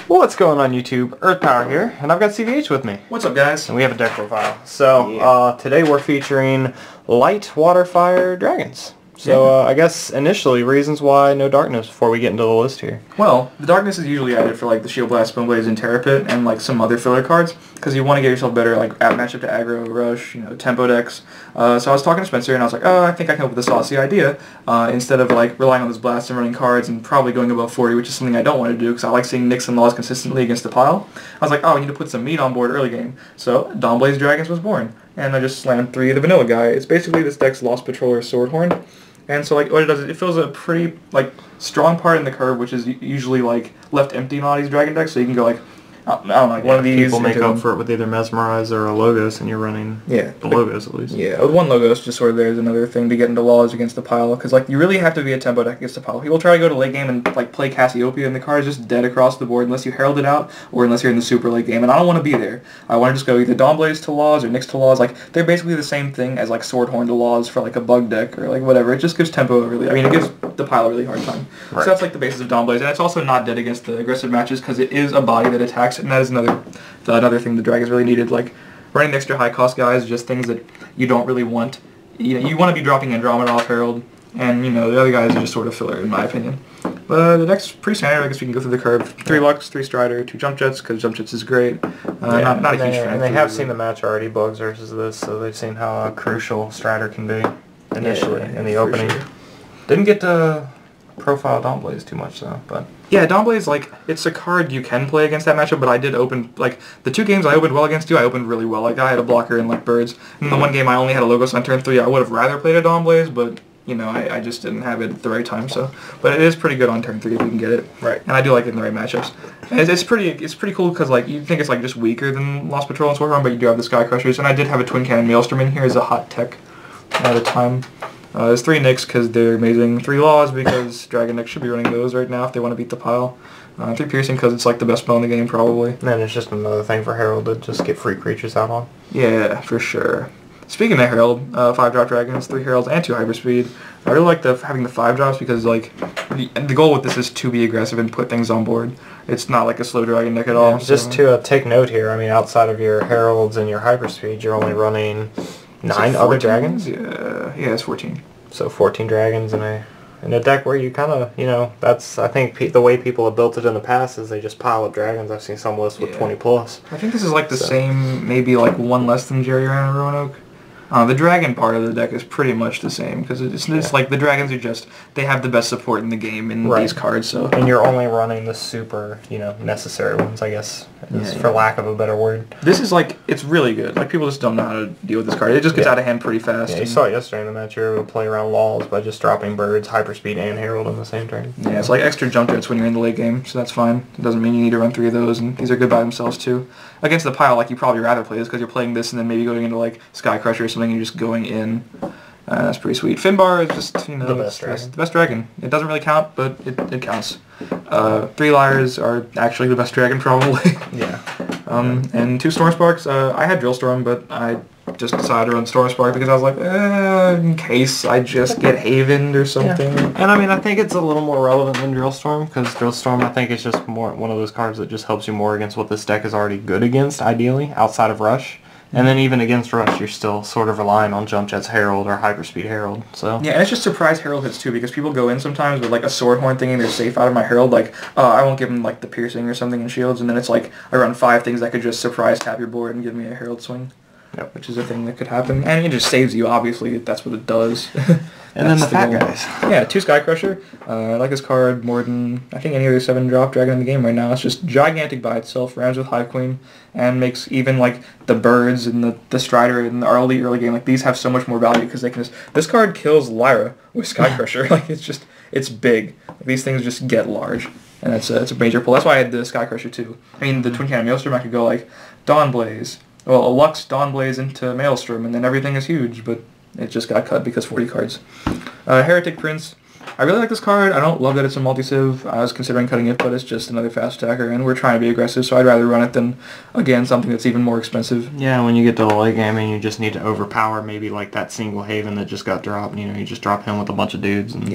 What's going on YouTube? Earth Power here, and I've got CVH with me. What's up, guys? And we have a deck profile. So, today we're featuring light water fire dragons. So, I guess initially, reasons why no darkness before we get into the list here. Well, the darkness is usually added for like the Shield Blast, Spin Blaze, and Terra Pit, and like some other filler cards, because you want to get yourself better like matchup to aggro, rush, tempo decks. So I was talking to Spencer, and I was like, oh, I think I came up with a saucy idea. Instead of like relying on this blast and running cards and probably going above 40, which is something I don't want to do, because I like seeing Nyx and Laws consistently against the pile. I was like, oh, I need to put some meat on board early game. So Dawnblaze Dragons was born, and I just slammed 3 of the vanilla guy. It's basically this deck's Lost Patroller Swordhorn. And so, like, what it does is it fills a pretty, like, strong part in the curve, which is usually, like, left empty in a lot of these Dragon decks, so you can go, like, I don't know, like one of these. People make up for it with either Mesmerize or a Logos, and you're running the Logos at least. Yeah, with one Logos, just sort of there's another thing to get into Laws against the pile, because, like, you really have to be a tempo deck against the pile. People try to go to late game and, like, play Cassiopeia, and the card is just dead across the board unless you herald it out, or unless you're in the super late game, and I don't want to be there. I want to just go either Dawnblaze to Laws or Nyx to Laws. Like, they're basically the same thing as, like, Swordhorn to Laws for, like, a bug deck, or, like, whatever. It just gives tempo it gives the pile a really hard time. Right. So that's, like, the basis of Dawnblaze, and it's also not dead against the aggressive matches, because it is a body that attacks, and that is another thing the Dragons really needed. Like, running the extra high cost guys, just things that you don't really want. You want to be dropping Andromeda off Herald, and the other guys are just sort of filler in my opinion. But the deck's pretty standard. I guess we can go through the curve. 3 Lux, 3 Strider, 2 Jump Jets, because Jump Jets is great. Not a huge fan. And they have seen the match already, Bugs versus this, so they've seen how crucial Strider can be initially in the opening. Sure. Didn't get to profile Dawnblaze too much though, but yeah, Dawnblaze, like, it's a card you can play against that matchup, but I did open, like, the 2 games I opened well against you, I opened really well. Like, I had a blocker and, like, birds. And the one game I only had a Logos on turn 3, I would have rather played a Dawnblaze, but, I just didn't have it at the right time, so. But it is pretty good on turn 3 if you can get it. Right. And I do like it in the right matchups. And it's pretty cool, because, like, you think it's, like, just weaker than Lost Patrol and Swordhorn, but you do have the Sky Crushers. And I did have a Twin Cannon Maelstrom in here as a hot tech at a time. There's 3 Nyx because they're amazing, 3 Laws because Dragon decks should be running those right now if they want to beat the pile. 3 Piercing because it's like the best spell in the game probably. And then it's just another thing for Herald to just get free creatures out on. Yeah, for sure. Speaking of Herald, 5-drop Dragons, 3 Heralds, and 2 Hyperspeed. I really like having the 5-drops because, like, the goal with this is to be aggressive and put things on board. It's not like a slow Dragon deck at all. Yeah, just to take note here, I mean, outside of your Heralds and your Hyperspeed, you're only running 9 other Dragons? Yeah, it's 14. So 14 Dragons in a deck where you kind of, that's, I think, the way people have built it in the past is they just pile up Dragons. I've seen some lists with 20 plus. I think this is like the same, maybe like 1 less than Jerry Ran and Roanoke. The Dragon part of the deck is pretty much the same, because it's like the Dragons are just, they have the best support in the game in these cards, so. And you're only running the super, necessary ones, I guess, for lack of a better word. This is like, it's really good. Like, people just don't know how to deal with this card. It just gets out of hand pretty fast. Yeah, you saw it yesterday in the match. You were able to play around Laws by just dropping Birds, Hyperspeed, and Herald in the same turn. Yeah, it's like extra Jump Jets when you're in the late game, so that's fine. It doesn't mean you need to run 3 of those, and these are good by themselves, too. Against the pile, like, you probably rather play this because you're playing this and then maybe going into, like, Sky Crusher or something, and you're just going in. That's pretty sweet. Finbar is just, the best dragon. It doesn't really count, but it counts. 3 Liars are actually the best dragon, probably. Yeah. And 2 Storm Sparks. I had Drill Storm, but I just decided to run Storm Spark because I was like, in case I just get Havened or something. Yeah. And I mean, I think it's a little more relevant than Drill Storm, because Drill Storm, I think, is just more one of those cards that just helps you more against what this deck is already good against, ideally, outside of Rush. And then even against Rush, you're still sort of relying on Jump Jet's Herald or Hyperspeed Herald. So yeah, and it's just surprise Herald hits too, because people go in sometimes with like a Swordhorn thinking they're safe out of my Herald, like, I won't give them like the Piercing or something in shields, and then it's like I run 5 things that could just surprise tap your board and give me a Herald swing. Yep. Which is a thing that could happen. And it just saves you, obviously. That's what it does. And then the fat guys. Yeah, 2 Sky Crusher. I like this card more than, I think, any other 7-drop dragon in the game right now. It's just gigantic by itself, rounds with Hive Queen, and makes even, like, the Birds and the Strider in the early game, like, these have so much more value because they can just... This card kills Lyra with Sky Crusher. Like, it's big. Like, these things just get large. And it's a major pull. That's why I had the Sky Crusher, too. I mean, the Twin Cannon Maelstrom, I could go, like, Dawnblaze. Well, a Lux, Dawnblaze into Maelstrom, and then everything is huge, but it just got cut because 40 cards. Heretic Prince. I really like this card. I don't love that it's a multi-civ. I was considering cutting it, but it's just another fast attacker, and we're trying to be aggressive, so I'd rather run it than, again, something that's even more expensive. Yeah, when you get to the late game and you just need to overpower maybe like that single Haven that just got dropped, you just drop him with a bunch of dudes and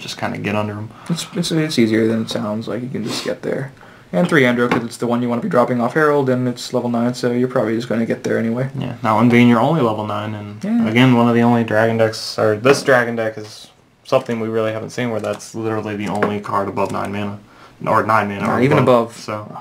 just kind of get under him. It's easier than it sounds. Like, you can just get there. And 3 Andro, because it's the one you want to be dropping off Herald, and it's level 9, so you're probably just going to get there anyway. Yeah, that one being your only level 9, and again, one of the only dragon decks, or this dragon deck is something we really haven't seen where that's literally the only card above 9 mana. Or 9 mana. Not even above. So,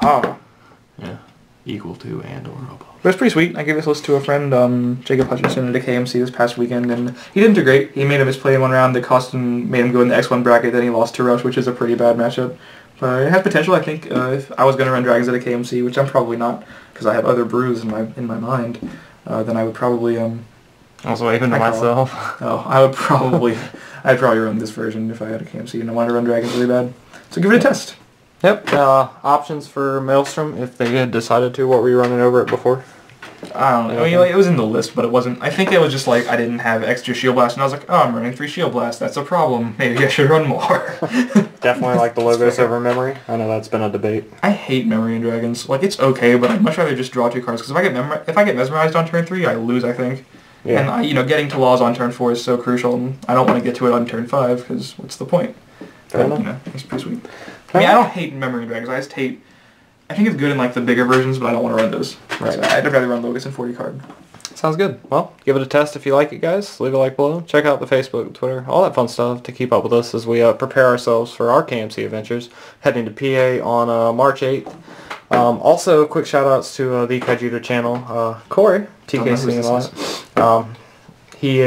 yeah, equal to and or above. But it's pretty sweet. I gave this list to a friend, Jacob Hutchinson, at a KMC this past weekend, and he didn't do great. He made a misplay in one round that cost him, made him go in the X1 bracket, then he lost to Rush, which is a pretty bad matchup. But it has potential, I think. If I was going to run Dragons at a KMC, which I'm probably not, because I have other brews in my mind, then I would probably... Also, even to myself. I'd probably run this version if I had a KMC and I wanted to run Dragons really bad. So give it a test. Yep. Options for Maelstrom, if they had decided to. What were you running over it before? I don't know. I mean, it was in the list, but it wasn't... I think it was just like I didn't have extra Shield Blast, and I was like, oh, I'm running 3 Shield Blast. That's a problem. Maybe I should run more. Definitely like the Logos over Memory. I know that's been a debate. I hate Memory in Dragons. Like, it's okay, but I'd much rather just draw 2 cards, because if I get Mesmerized on turn 3, I lose, I think. Yeah. And, getting to Laws on turn 4 is so crucial, and I don't want to get to it on turn 5, because what's the point? Fair enough. It's pretty sweet. I mean, I don't hate Memory in Dragons. I just hate... I think it's good in, like, the bigger versions, but I don't want to run those. Right. So I'd rather run Logos and 40 card. Sounds good. Well, give it a test if you like it, guys. Leave a like below. Check out the Facebook, Twitter, all that fun stuff to keep up with us as we prepare ourselves for our KMC adventures, heading to PA on March 8th. Also, quick shout-outs to the Kaijudo channel. Corey, TKC and all that. He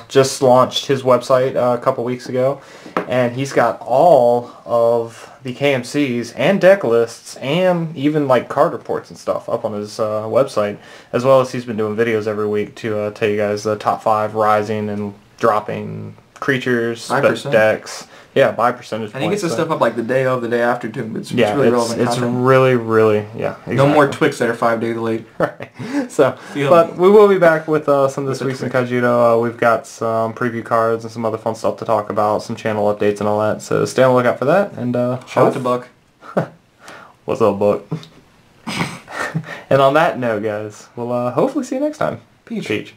just launched his website a couple weeks ago, and he's got all of the KMCs and deck lists and even like card reports and stuff up on his website, as well as he's been doing videos every week to tell you guys the top 5 rising and dropping creatures, decks. Yeah, by percentage And he gets this stuff up like the day of, the day after too. It's really relevant It's content. really, yeah. Exactly. No more Twix that are 5 days late. Right. So, but we will be back with some of this week's in Kaijudo. We've got some preview cards and some other fun stuff to talk about, some channel updates and all that. So stay on the lookout for that. And shout out to Buck. What's up, Buck? And on that note, guys, we'll hopefully see you next time. Peach. Peach.